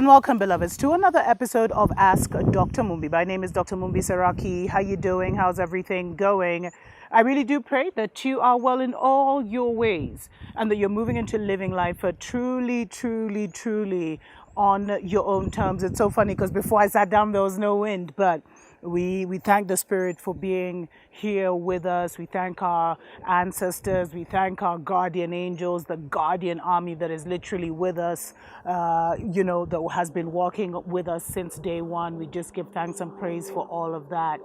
and welcome, beloveds, to another episode of Ask Dr. Mumbi. My name is Dr. Mumbi Saraki. How you doing? How's everything going? I really do pray that you are well in all your ways and that you're moving into living life truly, truly, truly on your own terms. It's so funny because before I sat down, there was no wind, but we thank the Spirit for being here with us. We thank our ancestors. We thank our guardian angels, the guardian army that is literally with us, that has been walking with us since day one. We just give thanks and praise for all of that.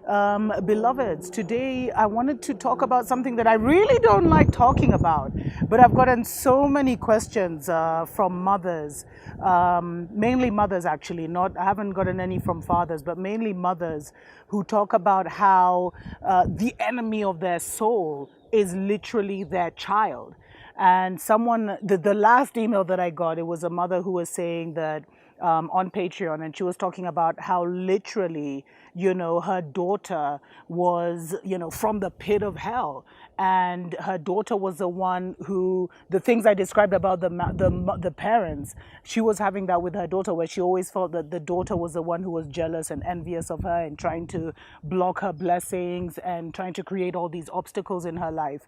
Beloveds, today I wanted to talk about something that I really don't like talking about, but I've gotten so many questions from mothers, mainly mothers actually, I haven't gotten any from fathers, but mainly mothers who talk about how the enemy of their soul is literally their child. And the last email that I got, it was a mother who was saying that on Patreon, and she was talking about how literally, her daughter was, from the pit of hell, and her daughter was the one who, the things I described about the parents, she was having that with her daughter, where she always felt that the daughter was the one who was jealous and envious of her and trying to block her blessings and trying to create all these obstacles in her life.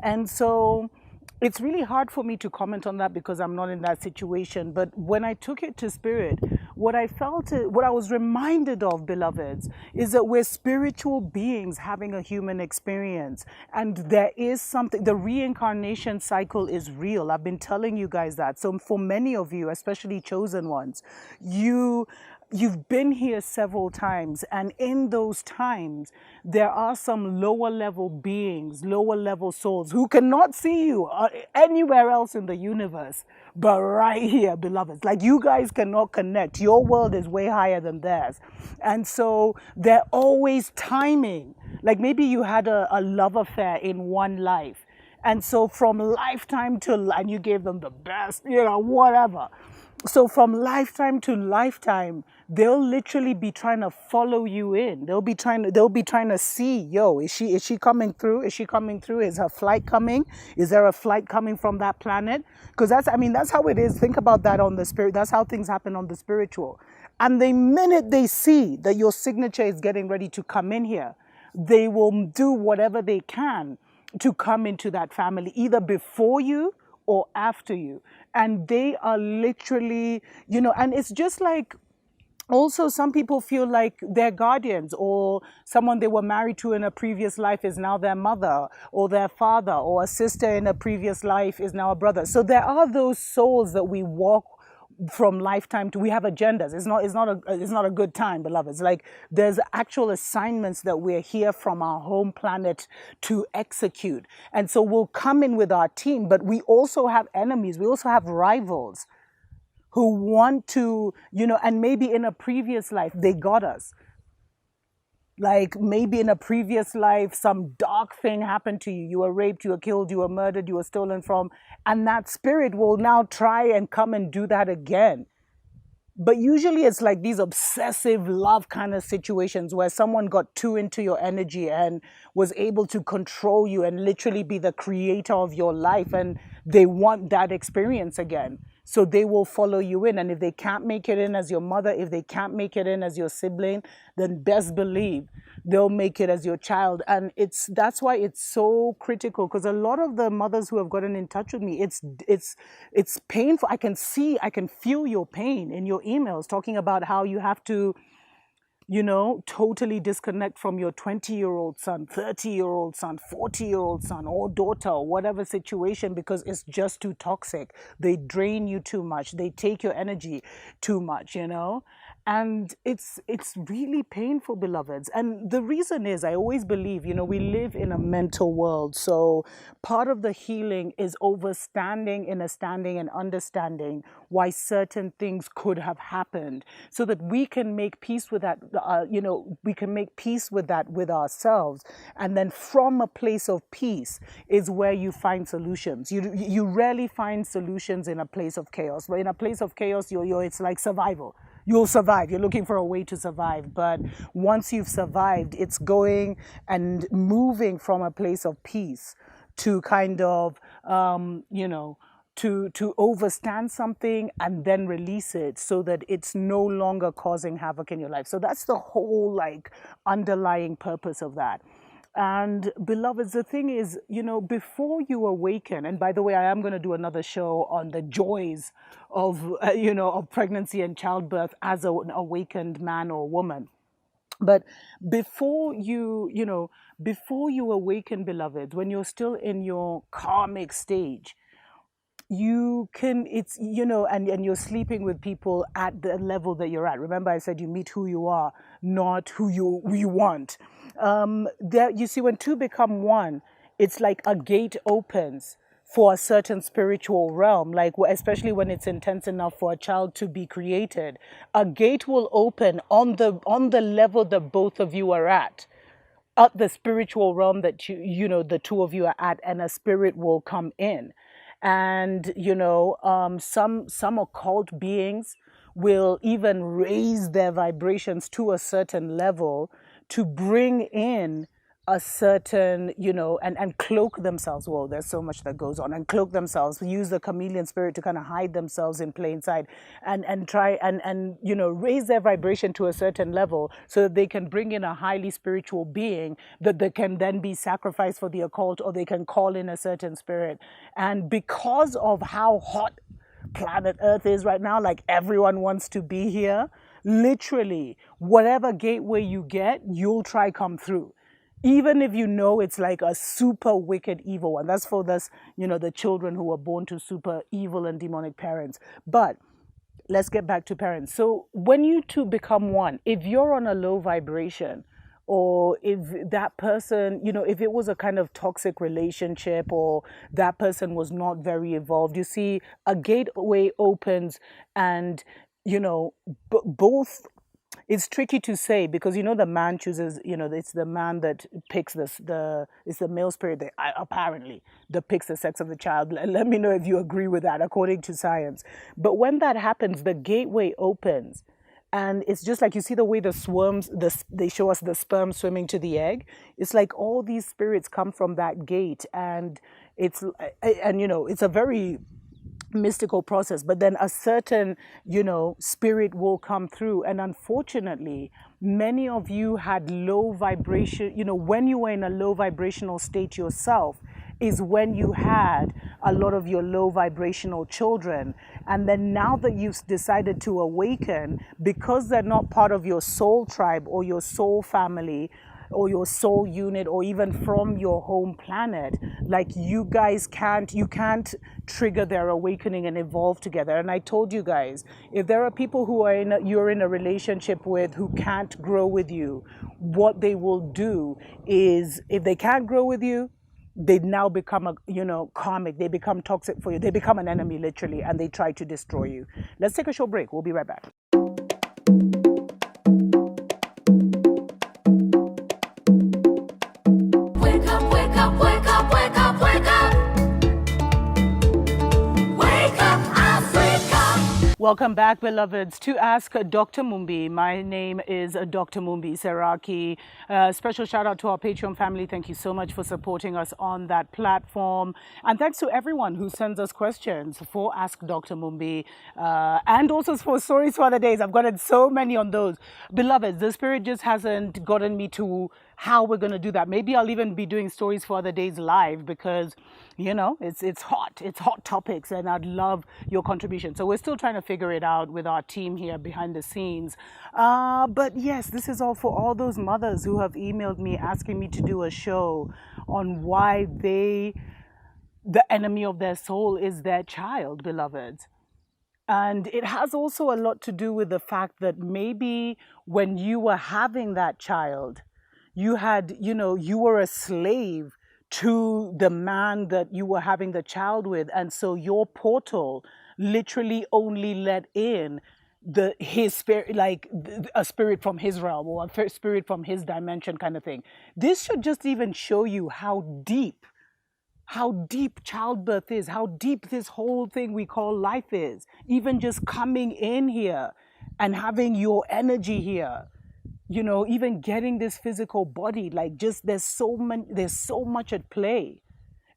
And so it's really hard for me to comment on that because I'm not in that situation. But when I took it to spirit, what I was reminded of, beloveds, is that we're spiritual beings having a human experience. And there is something, the reincarnation cycle is real. I've been telling you guys that. So for many of you, especially chosen ones, You've been here several times, and in those times, there are some lower level beings, lower level souls who cannot see you anywhere else in the universe, but right here, beloveds. Like, you guys cannot connect. Your world is way higher than theirs. And so they're always timing. Like, maybe you had a love affair in one life. And so from lifetime and you gave them the best, whatever. So from lifetime to lifetime, they'll literally be trying to follow you in. They'll be trying to see, is she coming through? Is she coming through? Is her flight coming? Is there a flight coming from that planet? Because that's how it is. Think about that on the spirit. That's how things happen on the spiritual. And the minute they see that your signature is getting ready to come in here, they will do whatever they can to come into that family, either before you or after you. And they are literally, and it's just like, also some people feel like their guardians or someone they were married to in a previous life is now their mother or their father, or a sister in a previous life is now a brother. So there are those souls that we walk from lifetime to. We have agendas. It's not a good time, beloveds. Like, there's actual assignments that we're here from our home planet to execute. And so we'll come in with our team, but we also have enemies. We also have rivals who want to, and maybe in a previous life, they got us. Like, maybe in a previous life, some dark thing happened to you. You were raped, you were killed, you were murdered, you were stolen from. And that spirit will now try and come and do that again. But usually it's like these obsessive love kind of situations where someone got too into your energy and was able to control you and literally be the creator of your life. And they want that experience again. So they will follow you in. And if they can't make it in as your mother, if they can't make it in as your sibling, then best believe they'll make it as your child. And that's why it's so critical, because a lot of the mothers who have gotten in touch with me, it's painful. I can feel your pain in your emails, talking about how you have to, totally disconnect from your 20-year-old son, 30-year-old son, 40-year-old son or daughter or whatever situation, because it's just too toxic. They drain you too much. They take your energy too much, And it's really painful, beloveds. And the reason is, I always believe, we live in a mental world. So part of the healing is understanding and understanding why certain things could have happened, so that we can make peace with that, we can make peace with that with ourselves. And then from a place of peace is where you find solutions. You rarely find solutions in a place of chaos. But in a place of chaos, it's like survival. You'll survive. You're looking for a way to survive. But once you've survived, it's going and moving from a place of peace to kind of, to overstand something and then release it so that it's no longer causing havoc in your life. So that's the whole like underlying purpose of that. And beloveds, the thing is, before you awaken, and by the way, I am going to do another show on the joys of, of pregnancy and childbirth as an awakened man or woman. But before you awaken, beloveds, when you're still in your karmic stage, you can it's and you're sleeping with people at the level that you're at. Remember, I said you meet who you are, not who you want. There, you see, when two become one, it's like a gate opens for a certain spiritual realm, like especially when it's intense enough for a child to be created. A gate will open on the level that both of you are at the spiritual realm that the two of you are at, and a spirit will come in. And some occult beings will even raise their vibrations to a certain level to bring in a certain, and cloak themselves. Well, there's so much that goes on. And cloak themselves, use the chameleon spirit to kind of hide themselves in plain sight, and try and raise their vibration to a certain level so that they can bring in a highly spiritual being that they can then be sacrificed for the occult, or they can call in a certain spirit. And because of how hot planet Earth is right now, like everyone wants to be here, literally, whatever gateway you get, you'll try come through. Even if it's like a super wicked evil one. That's for this, the children who were born to super evil and demonic parents. But let's get back to parents. So when you two become one, if you're on a low vibration, or if that person, if it was a kind of toxic relationship, or that person was not very evolved, you see, a gateway opens, and, both. It's tricky to say because the man chooses, it's the man that picks it's the male spirit that apparently that picks the sex of the child. Let me know if you agree with that according to science. But when that happens, the gateway opens, and it's just like, you see the way the swarms, they show us the sperm swimming to the egg. It's like all these spirits come from that gate, and it's a very mystical process. But then a certain spirit will come through, and unfortunately many of you had low vibration. When you were in a low vibrational state yourself is when you had a lot of your low vibrational children. And then now that you've decided to awaken, because they're not part of your soul tribe or your soul family or your soul unit, or even from your home planet, like you can't trigger their awakening and evolve together. And I told you guys, if there are people who you're in a relationship with who can't grow with you, what they will do is, if they can't grow with you, they now become karmic. They become toxic for you. They become an enemy, literally, and they try to destroy you. Let's take a short break. We'll be right back. Welcome back, beloveds, to Ask Dr. Mumbi. My name is Dr. Mumbi Seraki. Special shout out to our Patreon family. Thank you so much for supporting us on that platform. And thanks to everyone who sends us questions for Ask Dr. Mumbi, and also for Stories for Other Days. I've gotten so many on those. Beloveds, the Spirit just hasn't gotten me to how we're going to do that. Maybe I'll even be doing Stories for Other Days live, because it's hot topics, and I'd love your contribution. So we're still trying to figure it out with our team here behind the scenes. But yes, this is all for all those mothers who have emailed me asking me to do a show on why the enemy of their soul is their child, beloveds. And it has also a lot to do with the fact that maybe when you were having that child, you were a slave to the man that you were having the child with. And so your portal literally only let in his spirit, like a spirit from his realm, or a spirit from his dimension, kind of thing. This should just even show you how deep childbirth is, how deep this whole thing we call life is. Even just coming in here and having your energy here, even getting this physical body, like just there's so much at play.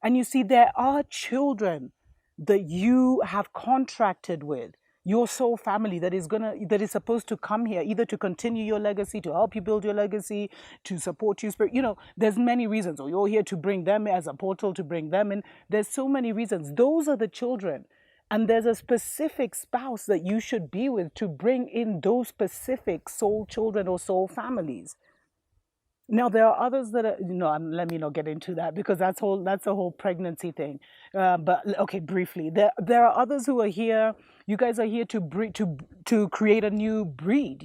And you see, there are children that you have contracted with, your soul family that is supposed to come here either to continue your legacy, to help you build your legacy, to support you spirit. There's many reasons. Or you're here to bring them as a portal, to bring them in. There's so many reasons. Those are the children. And there's a specific spouse that you should be with to bring in those specific soul children or soul families. Now there are others that are, let me not get into that because that's a whole pregnancy thing. But okay, briefly, there are others who are here. You guys are here to breed, to create a new breed,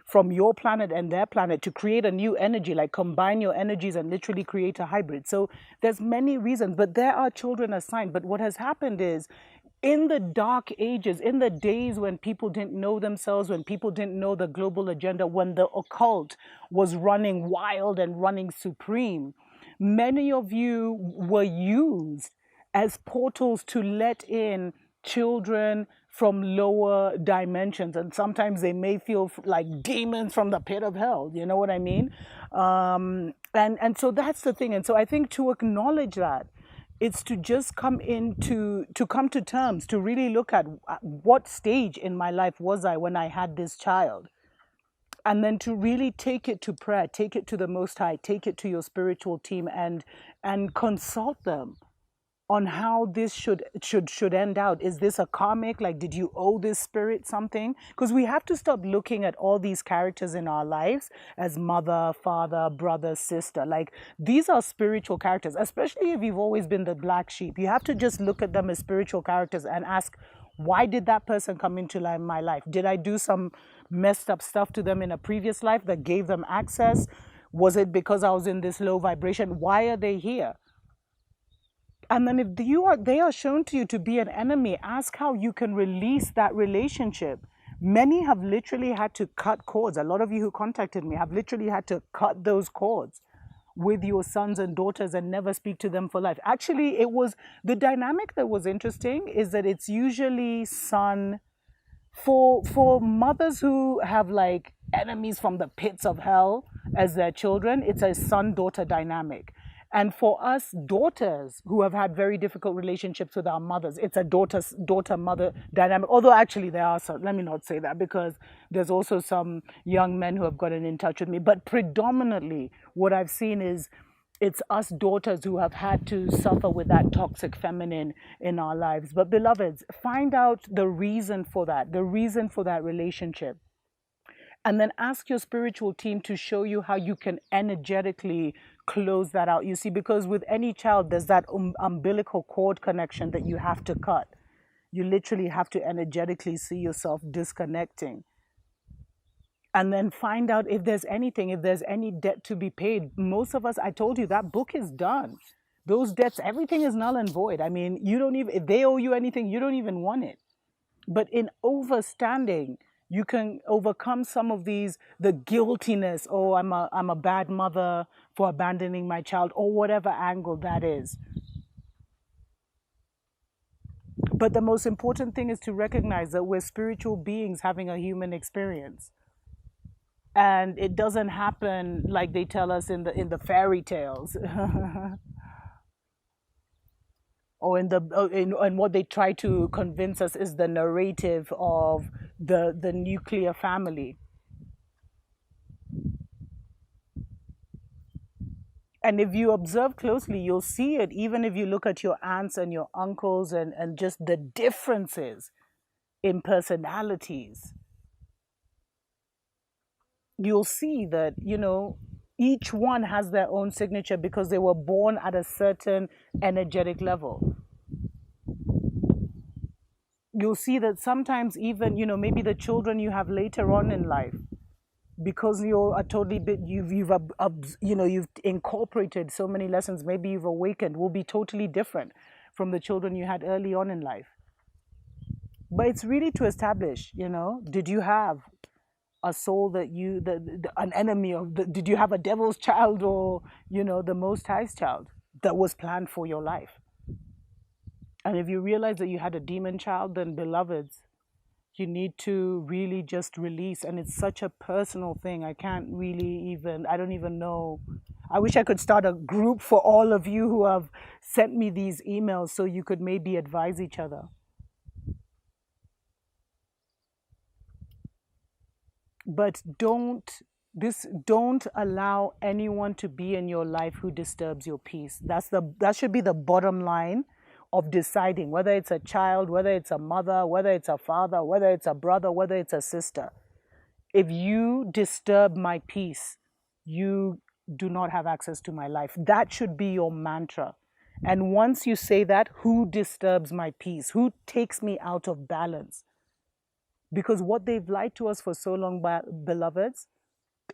from your planet and their planet, to create a new energy, like combine your energies and literally create a hybrid. So there's many reasons, but there are children assigned. But what has happened is, in the dark ages, in the days when people didn't know themselves, when people didn't know the global agenda, when the occult was running wild and running supreme, many of you were used as portals to let in children from lower dimensions. And sometimes they may feel like demons from the pit of hell. You know what I mean? And so that's the thing. And so I think to acknowledge that, it's to just come to come to terms, to really look at what stage in my life was I when I had this child, and then to really take it to prayer, take it to the Most High, take it to your spiritual team, and consult them on how this should end out. Is this a karmic? Like, did you owe this spirit something? Because we have to stop looking at all these characters in our lives as mother, father, brother, sister. Like, these are spiritual characters, especially if you've always been the black sheep. You have to just look at them as spiritual characters and ask, why did that person come into my life? Did I do some messed up stuff to them in a previous life that gave them access? Was it because I was in this low vibration? Why are they here? And then if they are shown to you to be an enemy, ask how you can release that relationship. Many have literally had to cut cords. A lot of you who contacted me have literally had to cut those cords with your sons and daughters and never speak to them for life. Actually, it was the dynamic that was interesting is that it's usually son, for mothers who have like enemies from the pits of hell as their children, it's a son-daughter dynamic. And for us daughters who have had very difficult relationships with our mothers, it's a daughter-mother dynamic. Although actually there are some, let me not say that, because there's also some young men who have gotten in touch with me. But predominantly what I've seen is it's us daughters who have had to suffer with that toxic feminine in our lives. But beloveds, find out the reason for that relationship. And then ask your spiritual team to show you how you can energetically close that out. You see, because with any child, there's that umbilical cord connection that you have to cut. You literally have to energetically see yourself disconnecting. And then find out if there's any debt to be paid. Most of us, I told you, that book is done. Those debts, everything is null and void. I mean, if they owe you anything, you don't even want it. But in overstanding, you can overcome some of the guiltiness. Oh, I'm a bad mother for abandoning my child, or whatever angle that is. But the most important thing is to recognize that we're spiritual beings having a human experience. And it doesn't happen like they tell us in the fairy tales. Or in what they try to convince us is the narrative of the nuclear family. And if you observe closely, you'll see it, even if you look at your aunts and your uncles and just the differences in personalities. You'll see that, each one has their own signature because they were born at a certain energetic level. You'll see that sometimes even, maybe the children you have later on in life, because you're a totally bit, you've incorporated so many lessons, maybe you've awakened, will be totally different from the children you had early on in life. But it's really to establish, did you have a soul that an enemy of did you have a devil's child or the Most High's child that was planned for your life? And if you realize that you had a demon child, then beloveds, you need to really just release. And it's such a personal thing. I don't even know. I wish I could start a group for all of you who have sent me these emails so you could maybe advise each other. But don't allow anyone to be in your life who disturbs your peace. That should be the bottom line of deciding whether it's a child, whether it's a mother, whether it's a father, whether it's a brother, whether it's a sister. If you disturb my peace, you do not have access to my life. That should be your mantra. And once you say that, who disturbs my peace? Who takes me out of balance? Because what they've lied to us for so long, beloveds,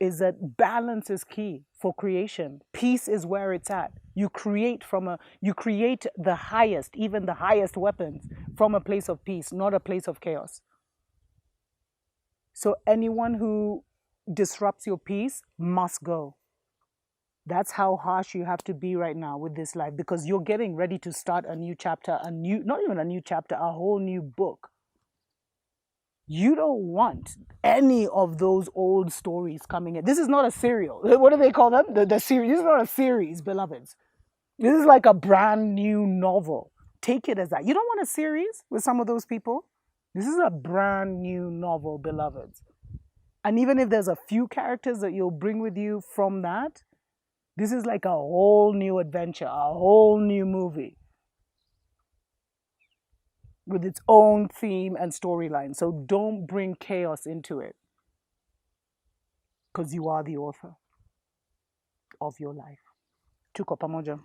is that balance is key for creation. Peace is where it's at. You create the highest, even the highest weapons from a place of peace, not a place of chaos. So anyone who disrupts your peace must go. That's how harsh you have to be right now with this life, because you're getting ready to start a new chapter, not even a new chapter, a whole new book. You don't want any of those old stories coming in. This is not a serial. What do they call them? The series. This is not a series, beloveds. This is like a brand new novel. Take it as that. You don't want a series with some of those people. This is a brand new novel, beloveds. And even if there's a few characters that you'll bring with you from that, this is like a whole new adventure, a whole new movie with its own theme and storyline. So don't bring chaos into it, because you are the author of your life. Tuko pamoja.